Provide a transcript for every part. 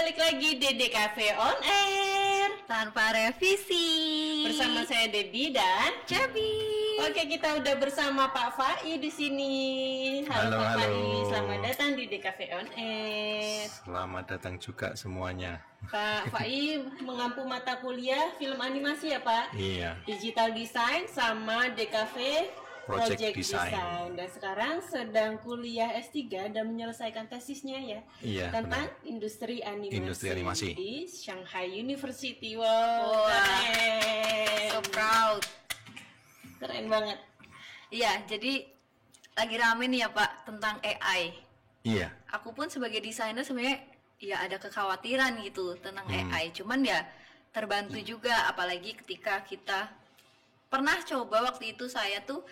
balik lagi Dede Cafe on Air tanpa revisi. Bersama saya Dedi dan Cebi. Oke, kita udah bersama Pak Fai di sini. Halo Pak Fai, selamat datang di Dede Cafe on Air. Selamat datang juga semuanya. Pak Fai mengampu mata kuliah film animasi ya Pak? Iya. Digital Design sama DKV Project Design. Dan sekarang sedang kuliah S3 dan menyelesaikan tesisnya ya. Iya, tentang industri animasi di Shanghai University. Wow, keren. So proud. Keren banget. Iya, jadi lagi rame nih ya Pak tentang AI. Iya. Aku pun sebagai desainer sebenarnya ya ada kekhawatiran gitu tentang AI. Cuman ya terbantu juga, apalagi ketika kita pernah coba waktu itu saya tuh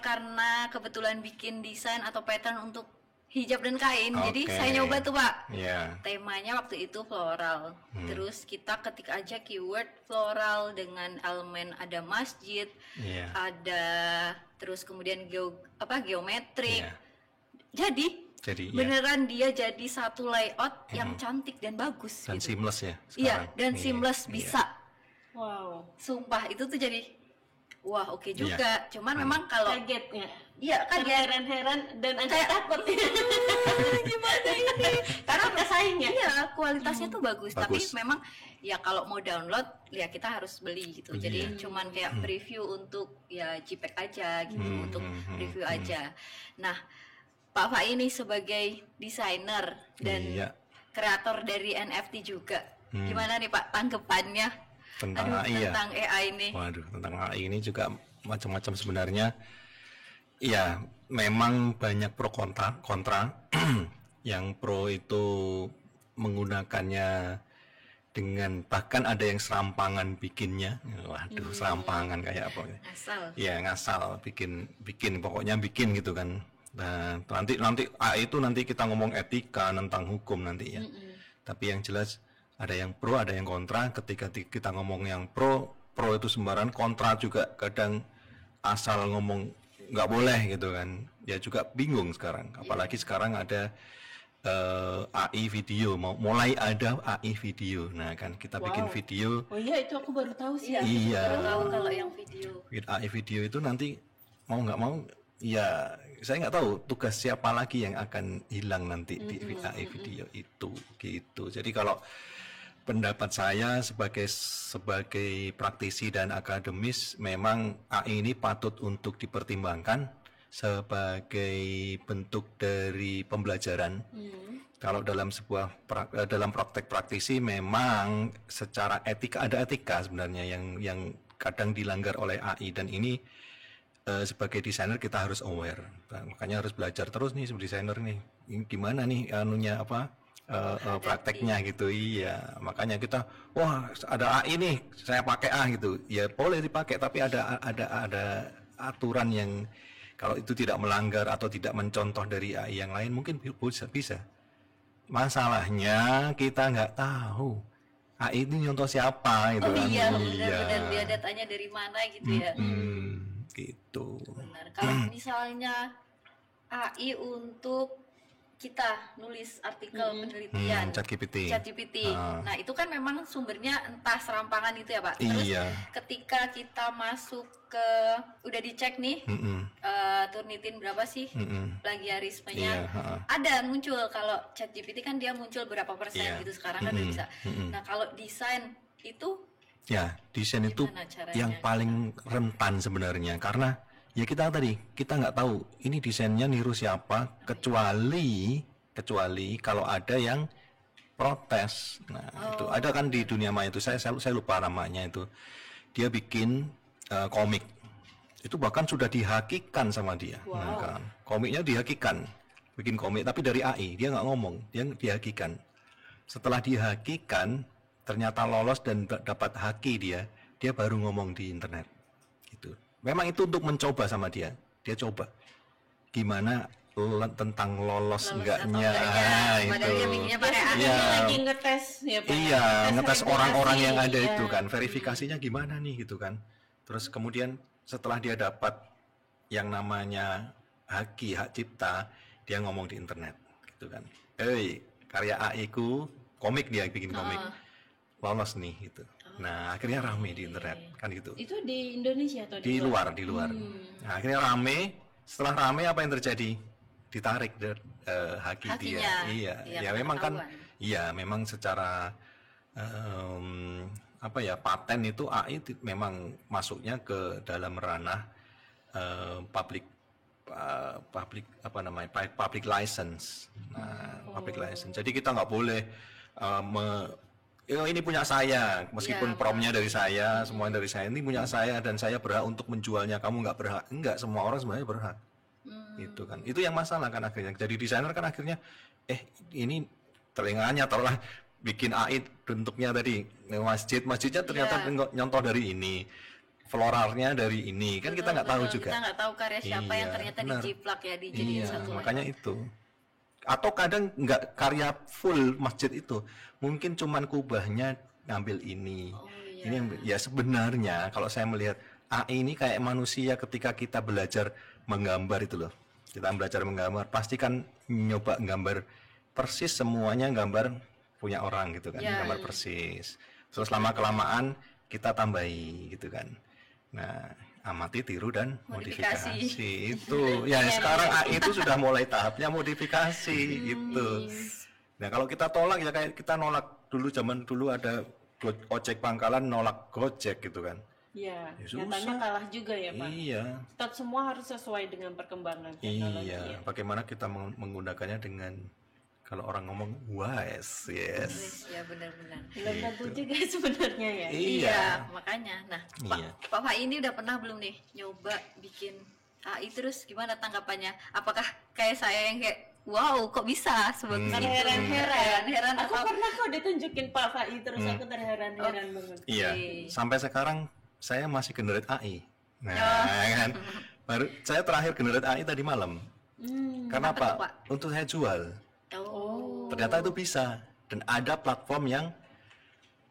karena kebetulan bikin desain atau pattern untuk hijab dan kain. Jadi saya nyoba tuh Pak. Iya. Temanya waktu itu floral. Terus kita ketik aja keyword floral dengan elemen ada masjid, ada terus kemudian geometrik. Jadi beneran dia jadi satu layout yang cantik dan bagus dan gitu. Seamless ya sekarang. Iya, dan seamless bisa. Wow. Sumpah itu tuh jadi wah oke juga. Cuman memang kalau kaget ya. Iya, kaget, heran-heran dan agak takut. Gimana ini? Karena pesaingnya. Iya, kualitasnya tuh bagus, tapi memang ya kalau mau download ya kita harus beli gitu. Jadi cuman kayak preview untuk ya JPEG aja gitu, untuk review aja. Nah, Pak Fai ini sebagai desainer dan kreator dari NFT juga. Gimana nih Pak tanggapannya tentang tentang AI ini? Waduh, tentang AI ini juga macam-macam sebenarnya. Ya, memang banyak pro kontra. Yang pro itu menggunakannya dengan bahkan ada yang serampangan bikinnya. Waduh, serampangan kayak apa ya? Ngasal. Ya, ngasal bikin pokoknya bikin gitu kan. Nah, nanti AI itu nanti kita ngomong etika tentang hukum nanti ya. Tapi yang jelas ada yang pro, ada yang kontra. Ketika kita ngomong yang pro itu sembarangan, kontra juga kadang asal ngomong nggak boleh gitu kan. Ya juga bingung sekarang. Apalagi sekarang ada AI video, mulai ada AI video. Nah kan kita bikin video. Oh iya, itu aku baru tahu sih. Iya. Baru tahu kalau yang video. AI video itu nanti mau nggak mau, ya saya nggak tahu tugas siapa lagi yang akan hilang nanti di AI video itu gitu. Jadi kalau pendapat saya sebagai praktisi dan akademis, memang AI ini patut untuk dipertimbangkan sebagai bentuk dari pembelajaran. Kalau dalam dalam praktek praktisi memang secara etika ada etika sebenarnya yang kadang dilanggar oleh AI, dan ini sebagai desainer kita harus aware. Makanya harus belajar terus nih sebagai desainer nih. Gimana nih prakteknya gitu. Iya, makanya kita ada AI nih, saya pakai gitu. Ya boleh dipakai, tapi ada aturan yang kalau itu tidak melanggar atau tidak mencontoh dari AI yang lain mungkin bisa. Masalahnya kita nggak tahu AI ini nyontoh siapa gitu kan. Iya, benar-benar dia datanya dari mana gitu ya. Gitu. Benar. Kalau misalnya AI untuk kita nulis artikel penelitian ChatGPT. Nah, itu kan memang sumbernya entah serampangan itu ya, Pak. Terus ketika kita masuk ke udah dicek nih, Turnitin berapa sih plagiarismenya? Ada muncul kalau ChatGPT kan dia muncul berapa persen gitu, sekarang kan udah bisa. Nah, kalau desain itu desain itu yang paling rentan sebenarnya, karena ya kita nggak tahu ini desainnya niru siapa, kecuali kalau ada yang protes. Nah, itu ada kan di dunia maya itu, saya lupa namanya itu. Dia bikin komik. Itu bahkan sudah dihakikan sama dia. Nah, kan komiknya dihakikan. Bikin komik tapi dari AI, dia nggak ngomong, dia dihakikan. Setelah dihakikan ternyata lolos dan dapat haki dia baru ngomong di internet. Gitu. Memang itu untuk mencoba sama dia coba gimana tentang lolos enggaknya itu. Lagi ngetes ya Pak. Iya, ngetes orang-orang yang ada itu kan, verifikasinya gimana nih gitu kan. Terus kemudian setelah dia dapat yang namanya hak cipta, dia ngomong di internet gitu kan. Karya AI ku komik, dia bikin komik. Lolos nih gitu. Nah, akhirnya rame di internet kan gitu. Itu di Indonesia atau di luar? Nah, akhirnya rame. Setelah rame apa yang terjadi? Ditarik haki dia. Iya, ya memang kan. Iya, memang secara paten itu AI memang masuknya ke dalam ranah public license. Nah, public license. Jadi kita nggak boleh ini punya saya, meskipun promnya dari saya, semuanya dari saya, ini punya saya dan saya berhak untuk menjualnya, kamu nggak berhak. Enggak, semua orang sebenarnya berhak. Itu kan, itu yang masalah kan akhirnya. Jadi desainer kan akhirnya, ini telinganya tolong bikin AI bentuknya tadi masjidnya ternyata nyontoh dari ini, floralnya dari ini, kan kita nggak tahu juga. Kita nggak tahu karya siapa yang ternyata dijiplak ya, dijadiin satu. Makanya itu. Atau kadang nggak karya full masjid itu, mungkin cuman kubahnya ngambil ini. Ini yang ya sebenarnya kalau saya melihat AI ini kayak manusia ketika kita belajar menggambar itu loh. Kita belajar menggambar pasti kan nyoba gambar persis semuanya, gambar punya orang gitu kan, gambar persis. Terus lama kelamaan kita tambahi gitu kan. Nah, amati, tiru dan modifikasi itu ya sekarang AI itu sudah mulai tahapnya modifikasi gitu. Nah, kalau kita tolak ya kayak kita nolak dulu, zaman dulu ada ojek pangkalan nolak Gojek gitu kan. Iya, nyatanya kalah juga ya Pak. Iya. Tetap semua harus sesuai dengan perkembangan teknologi. Iya, bagaimana kita menggunakannya dengan, kalau orang ngomong wise, yes. Ya benar-benar. Belum tentu juga sebenarnya ya. Iya, makanya. Nah, Pak ini udah pernah belum nih nyoba bikin AI, terus gimana tanggapannya? Apakah kayak saya yang kayak wow, kok bisa sebagus itu? Heran. Aku pernah kok ditunjukin Pak Fai, terus aku terheran-heran banget. Iya, sampai sekarang saya masih generate AI. Nah, kan baru saya terakhir generate AI tadi malam. Karena Pak? Untuk saya jual. Ternyata itu bisa, dan ada platform yang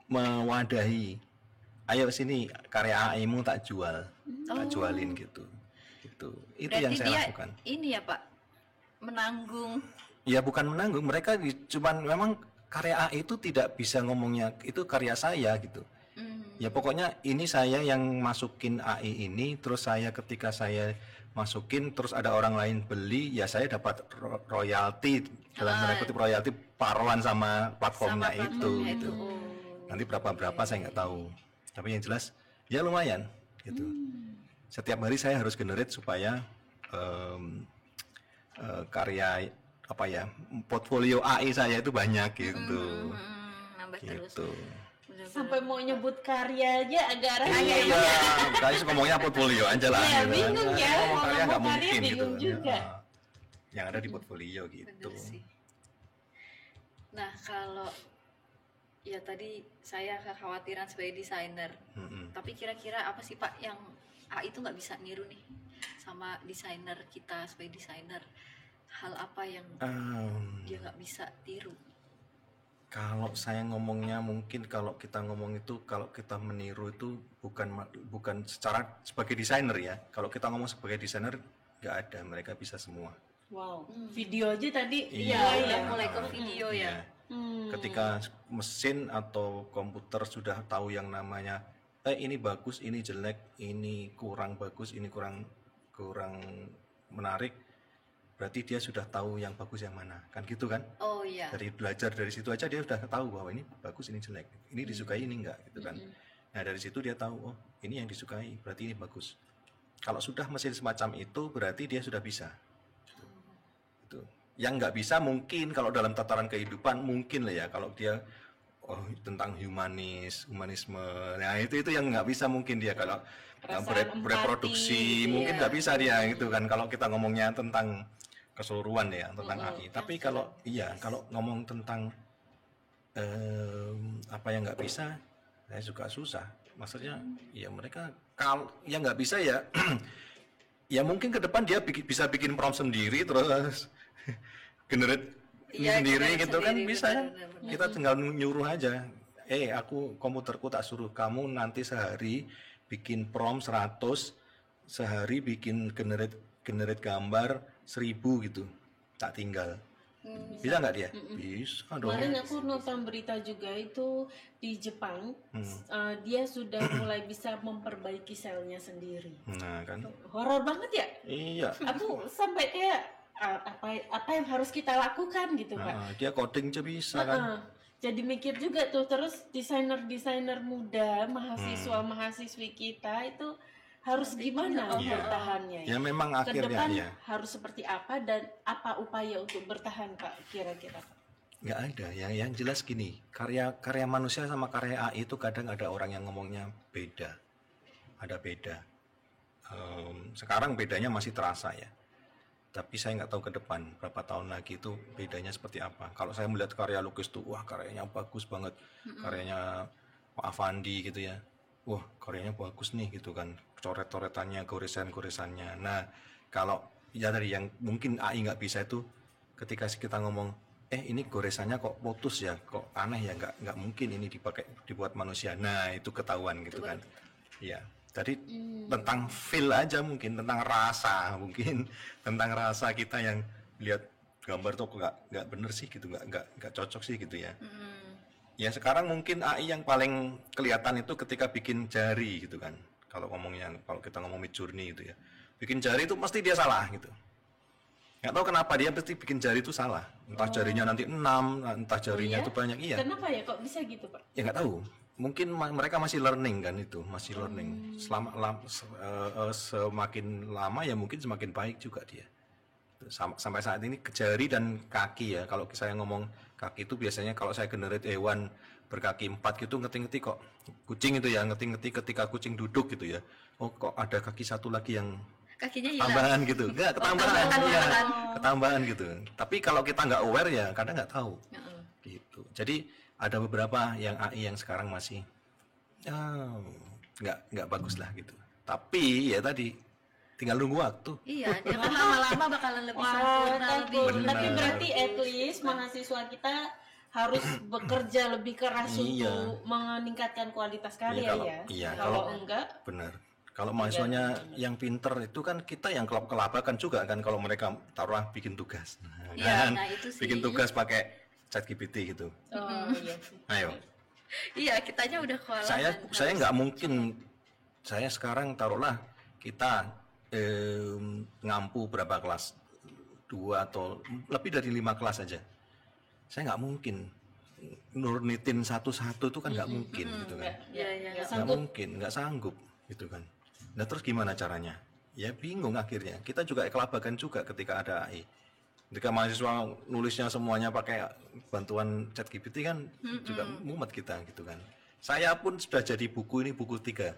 mewadahi. Ayo sini, karya AI-mu tak jual, tak jualin gitu. Itu berarti yang saya lakukan. Ini ya Pak, menanggung. Ya bukan menanggung, mereka cuman memang karya AI itu tidak bisa ngomongnya itu karya saya gitu. Ya pokoknya ini saya yang masukin AI ini, terus saya ketika saya masukin terus ada orang lain beli, ya saya dapat royalti, dalam tanda kutip royalti paruan sama platformnya itu. Gitu. Nanti berapa saya nggak tahu, tapi yang jelas ya lumayan gitu. Setiap hari saya harus generate supaya karya portfolio AI saya itu banyak gitu. Nambah gitu. Terus. Sampai mau nyebut karya aja agak rahasia. Iya, guys ngomongnya portfolio aja lah. Iya, bingung ya. Ngomong karya nggak mungkin bingung gitu. juga. Yang ada di portfolio gitu. Nah, kalau ya tadi saya kekhawatiran sebagai desainer. Tapi kira-kira apa sih Pak yang AI itu nggak bisa niru nih sama desainer kita sebagai desainer? Hal apa yang dia nggak bisa tiru? Kalau saya ngomongnya mungkin kalau kita ngomong itu, kalau kita meniru itu bukan secara sebagai desainer ya. Kalau kita ngomong sebagai desainer nggak ada, mereka bisa semua. Wow, video aja tadi. Iya, mulai ke video ya. Ketika mesin atau komputer sudah tahu yang namanya ini bagus, ini jelek, ini kurang bagus, ini kurang menarik, berarti dia sudah tahu yang bagus yang mana, kan gitu kan? Oh iya. Dari belajar dari situ aja dia sudah tahu bahwa ini bagus, ini jelek, ini disukai, ini enggak, gitu kan? Nah dari situ dia tahu, oh ini yang disukai, berarti ini bagus. Kalau sudah mesin semacam itu, berarti dia sudah bisa. Itu. Yang nggak bisa mungkin kalau dalam tataran kehidupan mungkin lah ya, kalau dia tentang humanisme, nah itu yang nggak bisa mungkin dia kalau bereproduksi, mungkin nggak bisa dia gitu kan. Kalau kita ngomongnya tentang keseluruhan ya tentang AI. Tapi kalau ngomong tentang apa yang nggak bisa, saya juga susah. Maksudnya ya mereka kalau yang nggak bisa ya ya mungkin ke depan dia bisa bikin prompt sendiri terus generate sendiri gitu kan bisa kan. Kita tinggal nyuruh aja. Komputerku tak suruh kamu nanti sehari bikin prompt 100, sehari bikin generate gambar 1000 gitu, tak tinggal Bisa nggak dia? Bisa dong. Kemarin aku nonton berita juga itu di Jepang, dia sudah mulai bisa memperbaiki selnya sendiri. Nah kan. Horor banget ya? Iya. Aku sampai kayak apa yang harus kita lakukan gitu Pak. Dia coding aja bisa kan. Jadi mikir juga tuh, terus desainer muda, mahasiswa-mahasiswi kita itu harus gimana bertahannya ya memang akhirnya ke depan ya harus seperti apa dan apa upaya untuk bertahan Pak kira-kira Pak? Nggak ada yang jelas gini, karya manusia sama karya AI itu kadang ada orang yang ngomongnya beda, ada beda. Sekarang bedanya masih terasa ya, tapi saya nggak tahu ke depan berapa tahun lagi itu bedanya seperti apa. Kalau saya melihat karya lukis tuh, wah karyanya bagus banget, karyanya Pak Afandi gitu ya, wah karyanya bagus nih gitu kan, coret-coretannya, goresan-goresannya. Nah kalau ya dari yang mungkin AI nggak bisa itu, ketika kita ngomong ini goresannya kok putus ya, kok aneh ya, nggak mungkin ini dibuat manusia. Nah itu ketahuan gitu kan. Ya tadi tentang feel aja, mungkin tentang rasa, mungkin tentang rasa kita yang lihat gambar tuh nggak bener sih gitu, nggak cocok sih gitu ya. Ya sekarang mungkin AI yang paling kelihatan itu ketika bikin jari gitu kan. Kalau kita ngomong Midjourney gitu ya, bikin jari itu pasti dia salah gitu. Nggak tahu kenapa dia pasti bikin jari itu salah. Entah jarinya nanti 6, entah jarinya itu banyak. Iya. Kenapa ya kok bisa gitu Pak? Ya nggak tahu. Mungkin mereka masih learning kan itu, masih learning. Semakin lama ya mungkin semakin baik juga dia. Sampai saat ini jari dan kaki ya. Kalau saya ngomong kaki itu biasanya kalau saya generate hewan berkaki 4 gitu, ngerti-ngerti kok. Kucing itu ya, ngerti-ngerti ketika kucing duduk gitu ya. Oh kok ada kaki satu lagi yang kakinya hilang. Tambahan gitu. Enggak, ketambahan. Iya, ketambahan gitu. Tapi kalau kita nggak aware ya kadang nggak tahu. Gitu. Jadi ada beberapa yang AI yang sekarang masih nggak bagus lah gitu. Tapi ya tadi tinggal nunggu waktu. Iya, dia kan lama-lama bakalan lebih sempurna, lebih. Tapi berarti at least mahasiswa kita harus bekerja lebih keras untuk meningkatkan kualitas karya kalau enggak. Benar. Kalau mahasiswanya yang pinter itu kan kita yang kelabakan juga kan kalau mereka taruh bikin tugas. Nah, itu sih. Bikin tugas pakai ChatGPT gitu. Iya sih. Ayo. Iya, kitanya udah kewalahan. Saya nggak mungkin. Saya sekarang taruhlah kita ngampu berapa kelas, 2 atau lebih dari 5 kelas aja. Saya nggak mungkin nurnitin satu-satu itu kan nggak mungkin gitu kan. Nggak mungkin, nggak sanggup gitu kan. Nah terus gimana caranya? Ya bingung akhirnya. Kita juga kelabakan juga ketika ada AI. Ketika mahasiswa nulisnya semuanya pakai bantuan ChatGPT kan juga mumet kita gitu kan. Saya pun sudah jadi buku 3.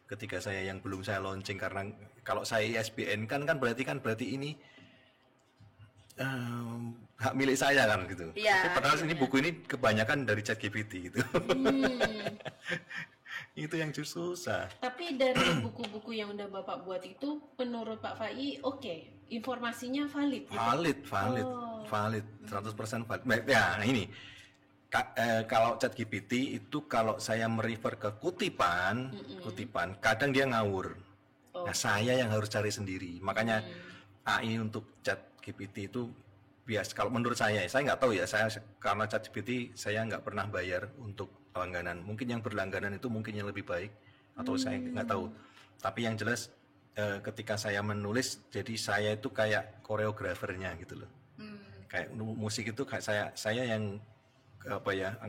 Ketika saya yang belum saya launching, karena kalau saya ISBN kan berarti ini hak milik saya kan gitu. Padahal ini buku ini kebanyakan dari ChatGPT gitu. Itu yang susah. Tapi dari buku-buku yang udah Bapak buat itu, menurut Pak Fai, informasinya valid. Gitu? Valid, 100% valid. Ya, ini kalau ChatGPT itu kalau saya merefer ke kutipan, kadang dia ngawur. Nah, saya yang harus cari sendiri. Makanya AI untuk ChatGPT itu bias. Kalau menurut saya nggak tahu ya. Saya karena ChatGPT saya nggak pernah bayar untuk langganan. Mungkin yang berlangganan itu mungkin yang lebih baik atau saya nggak tahu. Tapi yang jelas ketika saya menulis, jadi saya itu kayak koreografernya gitu loh. Kayak musik itu kayak saya yang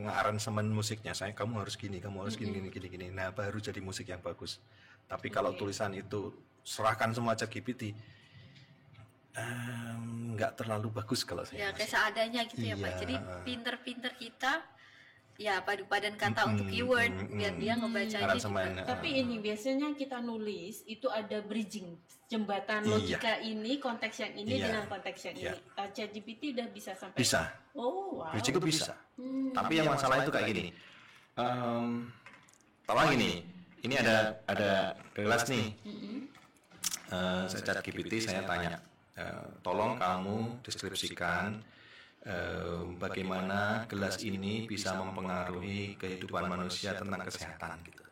aransemen musiknya. Kamu harus gini, gini. Nah, baru jadi musik yang bagus. Tapi kalau tulisan itu serahkan semua ChatGPT, nggak terlalu bagus kalau saya. Ya kayak seadanya gitu ya Pak. Jadi pinter-pinter kita ya padu-padan kata untuk keyword biar dia ngebacanya juga. Tapi ini biasanya kita nulis itu ada bridging, jembatan logika ini, konteks yang ini dengan konteks yang ini. ChatGPT udah bisa sampai. Bisa. Oh wow. Bridging itu bisa. Tapi yang masalah itu kayak gini. Tolong ini ada kelas nih. Saya ChatGPT saya tanya, tolong kamu deskripsikan bagaimana gelas ini bisa mempengaruhi kehidupan manusia tentang kesehatan gitu.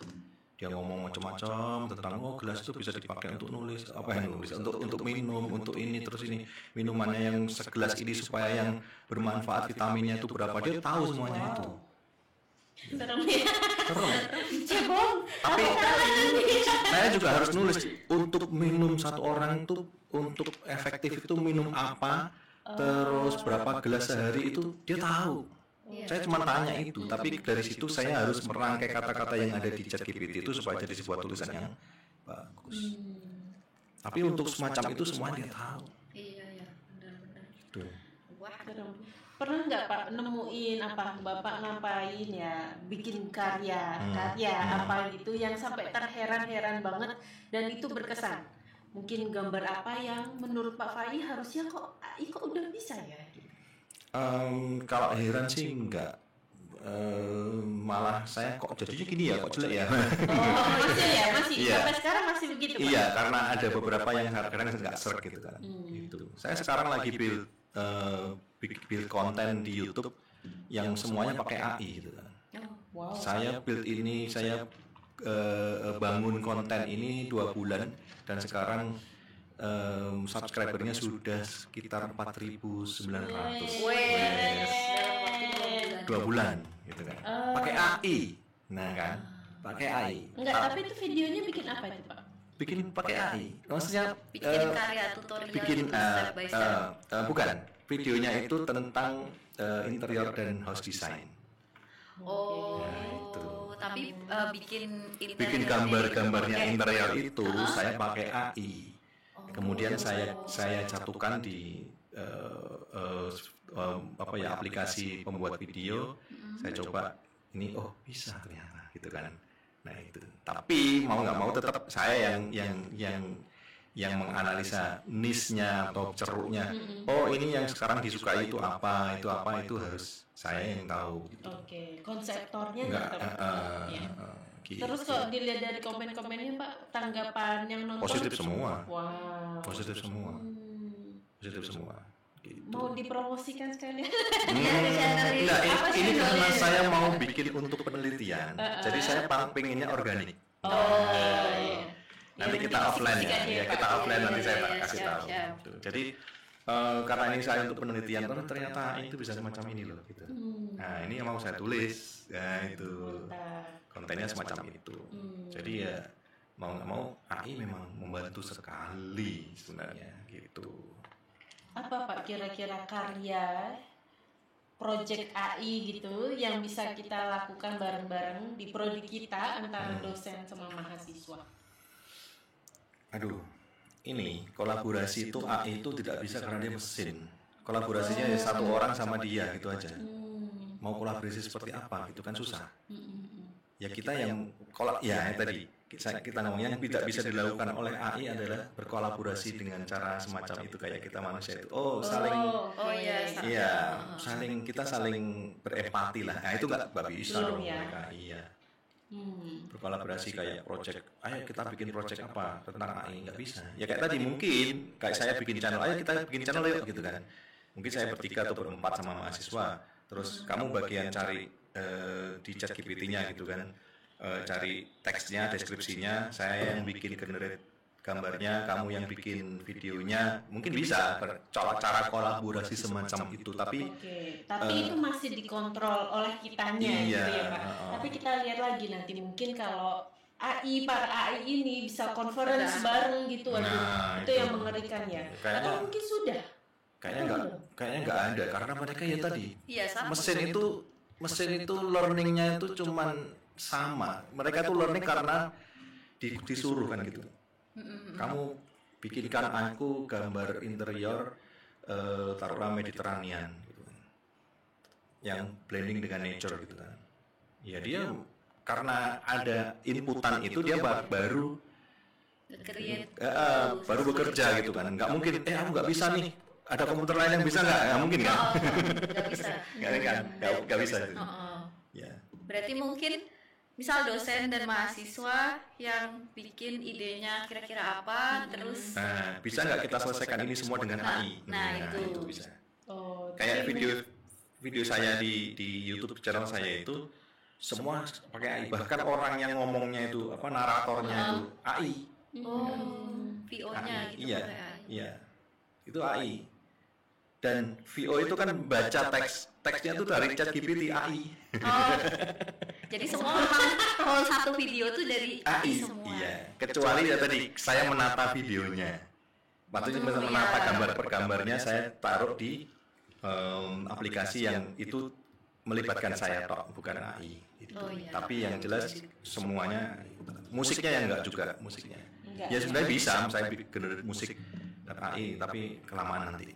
dia ngomong macam-macam tentang gelas itu bisa dipakai untuk nulis untuk minum, untuk ini, terus ini minumannya yang segelas ini supaya yang bermanfaat vitaminnya itu berapa, dia tahu semuanya itu. Serem ya. Serem. Tapi saya juga harus nulis untuk minum satu orang tuh, untuk efektif itu minum apa, terus berapa gelas sehari itu dia tahu. Saya cuma tanya itu, tapi dari situ saya harus merangkai kata-kata yang ada di ChatGPT itu supaya jadi sebuah tulisan yang bagus. Tapi untuk semacam itu semua dia tahu. Iya, benar-benar. Gitu. Wah, pernah nggak Pak nemuin apa Bapak ngapain ya, bikin karya apa gitu yang sampai terheran-heran banget dan itu berkesan? Mungkin gambar apa yang menurut Pak Fai harusnya kok udah bisa ya? Kalau heran sih enggak, malah saya kok jadinya gini ya, kok jelek ya. Masih Iya. Sampai sekarang masih begitu Pak? Iya, karena ada beberapa yang kadang-kadang nggak serk gitu kan. Gitu. Saya sekarang lagi build konten di YouTube yang semuanya pakai AI gitu kan. Wow. Saya build ini, saya bangun konten ini 2 bulan dan sekarang subscribernya sudah sekitar 4.900. Wes. 2 bulan gitu kan. Pakai AI. Nah kan, pakai AI. Enggak, tapi itu videonya bikin apa itu Pak? Bikin pakai AI. Maksudnya Bikin karya tutorial bikin gitu, step by step. bukan. Videonya itu tentang interior dan house design. Oh, itu. tapi bikin Bikin gambar-gambarnya interior itu saya pakai AI. Kemudian saya satukan di aplikasi pembuat video. Saya coba ini, bisa ternyata gitu kan. Nah itu. Tapi mau nggak mau tetap saya yang menganalisa niche-nya atau ceruknya. Ini yang sekarang disukai itu apa, itu harus saya yang tahu. Gitu. Oke, konseptornya Nggak, tetap. gitu. Terus kalau dilihat dari komen-komennya Pak, tanggapan yang nonton Positif semua. Wow. Positif semua. Positif semua. Gitu. Mau dipromosikan sekalian? Enggak, ini karena saya mau bikin untuk penelitian. Jadi saya pengennya organik. Iya. Nanti kita offline ya. Kita offline nanti saya kasih tahu. Gitu. Jadi karena ini saya untuk penelitian, ternyata itu bisa semacam ini loh gitu. Nah, ini yang mau saya tulis. Ya itu. Kontennya semacam itu. Jadi ya mau nggak mau AI memang membantu sekali sebenarnya gitu. Apa Pak kira-kira karya project AI gitu yang bisa kita lakukan bareng-bareng di prodi kita antara dosen sama mahasiswa? Aduh, ini kolaborasi itu AI itu tidak bisa karena dia mesin. Kolaborasinya ya satu orang sama dia gitu aja. Mau kolaborasi seperti apa gitu kan susah. Ya kita yang tadi kita ngomongnya yang tidak bisa dilakukan oleh AI adalah berkolaborasi dengan cara semacam itu kayak kita manusia itu. Kita saling berempati lah. Nah itu nggak bisa dong mereka. Iya. Berkolaborasi kayak project, ayo kita bikin project apa tentang AI, nggak bisa. Ya kayak tadi mungkin kayak saya bikin channel, ayo kita bikin channel yuk gitu kan. Mungkin saya bertiga atau berempat sama mahasiswa, terus kamu bagian cari di ChatGPT-nya gitu kan, cari teksnya, deskripsinya, saya yang bikin generate gambarnya, kamu yang bikin videonya, mungkin bisa cara kolaborasi semacam itu. Tapi itu masih dikontrol oleh kitanya gitu ya Pak. Tapi kita lihat lagi nanti mungkin kalau para AI ini bisa conference bareng gitu, itu yang mengerikan ya. Atau mungkin sudah? Kayaknya nggak ada karena mereka ya tadi mesin itu learningnya itu cuman sama. Mereka tuh learning karena disuruh kan gitu. Kamu bikinkan aku gambar interior taruhlah Mediterranean gitu kan, yang blending dengan nature gitu kan. Ya dia karena ada inputan itu dia baru bekerja gitu kan. Nggak mungkin aku nggak bisa nih, ada komputer lain yang bisa nggak mungkin kan. Nggak bisa. Nggak bisa itu. Ya. Berarti mungkin misal dosen dan mahasiswa yang bikin idenya kira-kira apa, terus bisa nggak kita selesaikan ini semua dengan AI? Itu bisa. Kayak video saya di YouTube channel saya itu semua pakai AI. Bahkan orang yang ngomongnya itu naratornya itu AI. VO-nya gitu. Iya. Itu AI. Dan VO itu kan baca teksnya tuh dari ChatGPT AI. Jadi semua whole satu video tuh dari AI semua. Iya, kecuali ya tadi saya menata videonya. Maksudnya menata gambar per gambarnya saya taruh di aplikasi yang itu melibatkan saya tok, bukan AI. Gitu. Tapi yang jelas semuanya musiknya yang enggak juga musiknya. Ya sebenarnya bisa saya generate musik dan AI, tapi kelamaan nanti.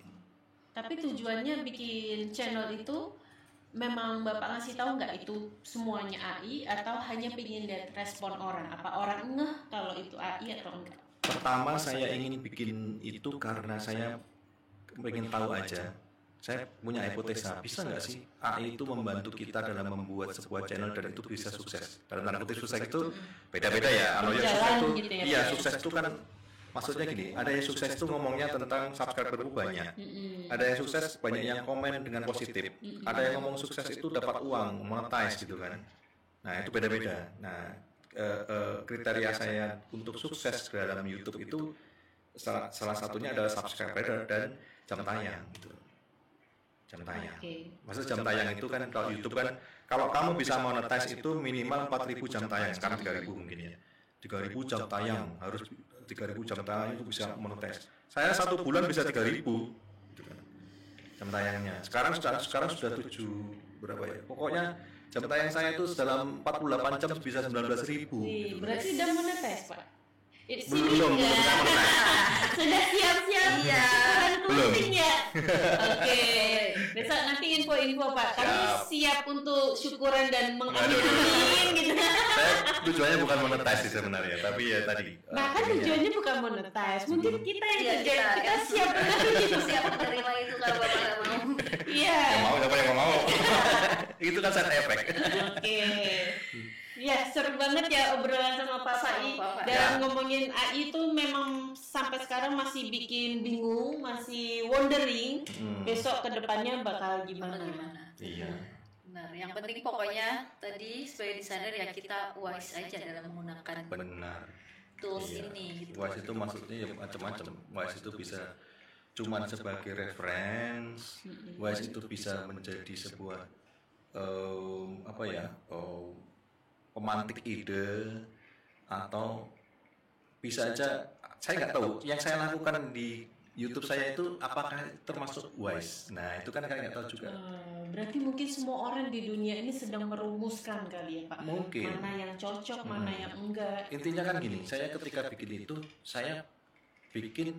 Tapi tujuannya bikin channel itu memang Bapak ngasih tahu nggak itu semuanya AI atau hanya pengen lihat respon orang? Apa orang ngeh kalau itu AI atau enggak? Pertama saya ingin bikin itu karena saya pengen tahu aja. Saya punya hipotesa, bisa nggak sih AI itu membantu kita dalam membuat sebuah channel dan itu bisa sukses? Dalam tanda kutip sukses itu beda-beda ya. Kalau yang sukses itu, gitu ya, sukses itu kan maksudnya gini, ada yang sukses itu ngomongnya tentang subscriber banyak, ada yang sukses banyak yang komen dengan positif, ada yang ngomong sukses itu dapat uang, monetize gitu kan. Nah itu beda-beda. Nah kriteria saya untuk sukses dalam YouTube itu salah satunya adalah subscriber dan jam tayang gitu. Jam tayang. Maksud jam tayang itu kan kalau YouTube kan kalau kamu bisa monetize itu minimal 4.000 jam tayang, sekarang 3.000 mungkin ya. 3.000 jam tayang, harus 3.000 jam tayang itu bisa monetize. Saya 1 bulan bisa 3.000 gitu kan. Jam tayangnya. Sekarang sudah 7 berapa ya? Pokoknya jam tayang saya itu dalam 48 jam bisa 19.000. Berarti udah monetize, Pak? Belum sudah siap-siap ya. Belum ya. Oke. Besok nanti info-info Pak. Kami siap untuk syukuran dan mengamin gitu. Saya tujuannya bukan monetize sebenarnya, tapi ya tadi. Nah kan tujuannya bukan monetize. Mungkin kita yang kita siap menerima itu kalau Bapak nggak mau. Iya. Yang mau siapa yang mau? Itu kan side effect. Oke. Ya seru banget ya obrolan sama Pak Sai. Dan ngomongin AI itu memang sampai sekarang masih bikin bingung, masih wondering besok ke depannya bakal gimana. Iya. Benar. Yang penting pokoknya tadi sebagai desainer ya kita wise aja dalam menggunakan tools ini. Gitu. Wise itu maksudnya ya macam-macam. Wise itu bisa cuman sebagai reference. Wise itu bisa menjadi sebuah pemantik ide, atau bisa aja saya nggak tahu yang saya lakukan di YouTube saya itu apakah termasuk wise. Nah itu kan nggak tahu juga. Berarti mungkin semua orang di dunia ini sedang merumuskan kali ya Pak. Mungkin mana yang cocok, mana yang enggak. Intinya kan gini, saya ketika bikin itu saya bikin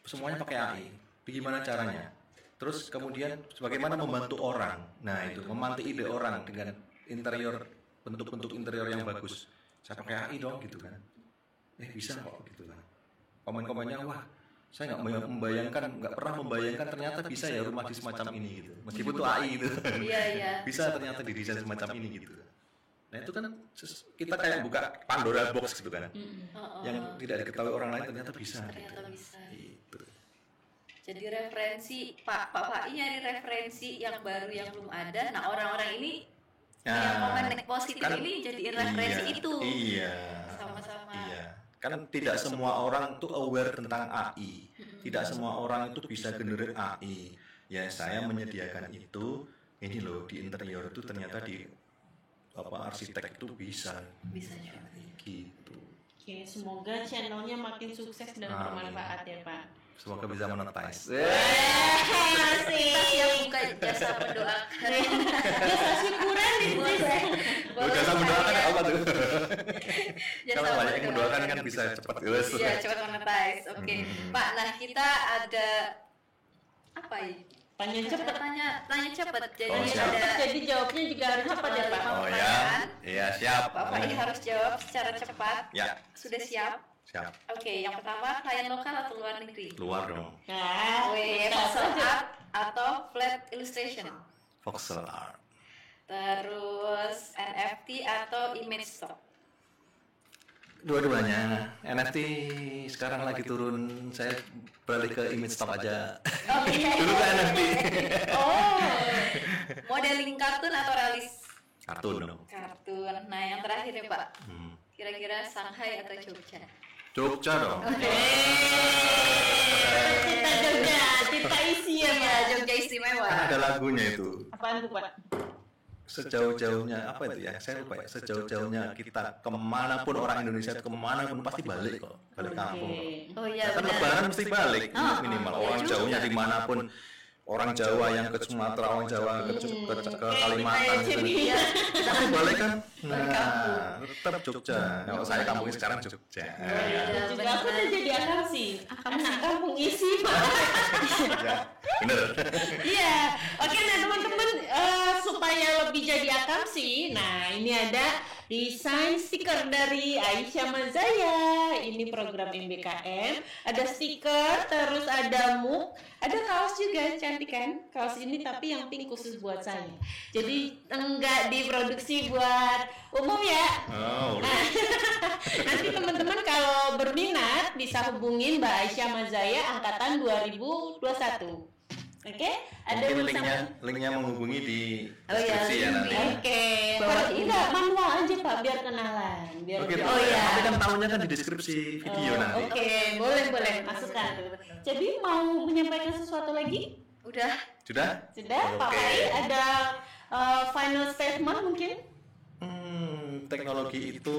semuanya pakai AI. Bagaimana caranya? Terus kemudian bagaimana membantu orang. Nah itu memantik ide orang dengan interior, bentuk-bentuk interior yang bagus. Saya pakai AI dong gitu kan. Bisa kok gitu kan. Komen-komennya wah, saya nggak pernah membayangkan ternyata bisa ya rumah di semacam ini gitu. Meskipun itu AI gitu. Iya. Bisa ternyata didesain semacam ini gitu. Nah itu kan kita kayak buka Pandora box gitu kan. Yang tidak diketahui orang lain ternyata bisa. Ternyata bisa. Gitu. Jadi referensi Pak Fai nyari referensi yang baru yang belum ada. Nah orang-orang ini yang komen positif kan, ini jadi referensi itu. Iya. Sama-sama. Iya. Kan tidak semua orang tuh aware tentang AI. Tidak semua orang itu bisa generate AI. Ya saya menyediakan itu. Ini loh di interior itu ternyata di arsitek itu bisa juga. Gitu. Oke, semoga channelnya makin sukses dan bermanfaat ya Pak. Semoga bisa monetize. Kita siap buka jasa mendoakan. Jasa syukuran gitu. Jasa mendoakan apa tuh? Kalau banyak yang mendoakan kan bisa cepat. Iya, cepat monetize. Oke. Pak, nah kita ada apa ya? Tanya cepat. Jadi jawabnya juga harus cepat ya Pak. Oh ya. Iya, siap. Bapak ini harus jawab secara cepat. Ya. Sudah siap? Siap. Oke, yang pertama klien lokal atau luar negeri? Luar dong. Voxel art atau flat illustration? Voxel art. Terus NFT atau image stock? Dua-duanya. NFT sekarang lagi turun, saya balik ke image stock aja. Dulu ke NFT. Modeling kartun atau realis? Kartun. Kartun. Nah, yang terakhir nih Pak. Kira-kira Shanghai atau Jogja? Jogja dong. Cita Jogja, cita isi ya. Jogja istimewa. Kan ada lagunya itu. Apaan tuh Pak? Sejauh-jauhnya apa itu ya? Saya lupa ya. Sejauh-jauhnya kita kemanapun orang Indonesia kemanapun pasti balik kok, balik kampung. Oh iya Kan benar. Lebaran mesti balik minimal. Orang jauhnya dimanapun. Orang Jawa yang ke Sumatera, orang Jawa ke Kalimantan gitu. Tapi balik kan. Nah, tetap Jogja. Kalau saya kampungnya sekarang Jogja. Juga aku udah jadi akamsi. Anak kampung isi Pak. Ya, bener. Iya, oke nah teman-teman supaya lebih jadi akamsi, nah ini ada desain stiker dari Aisyah Mazaya. Ini program MBKM. Ada stiker, terus ada mug, ada kaos juga cantik kan? Kaos ini tapi yang pink khusus buat saya. Jadi enggak diproduksi buat umum ya. Oh. Nah, nanti teman-teman kalau berminat bisa hubungin Mbak Aisyah Mazaya angkatan 2021. Oke, ada Mungkin linknya menghubungi di Oh iya, deskripsi ya nanti. Oke, Bawah ini. enggak manual aja Pak biar kenalan. Biar Oke, biar- oh iya. Tapi kan tahunya kan di deskripsi video nanti. Oke, boleh masukkan. Jadi mau menyampaikan sesuatu lagi? Udah. Sudah? Sudah, Pak Oke. Pai ada final statement mungkin? Teknologi itu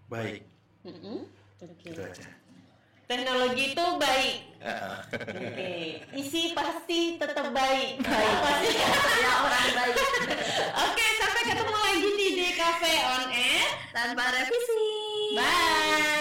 baik. Oke. Itu aja. Teknologi itu baik. Oke, isi pasti tetap baik. Pasti. Ya orang baik. Oke, sampai ketemu lagi di DKV on Air. Tanpa revisi. Bye.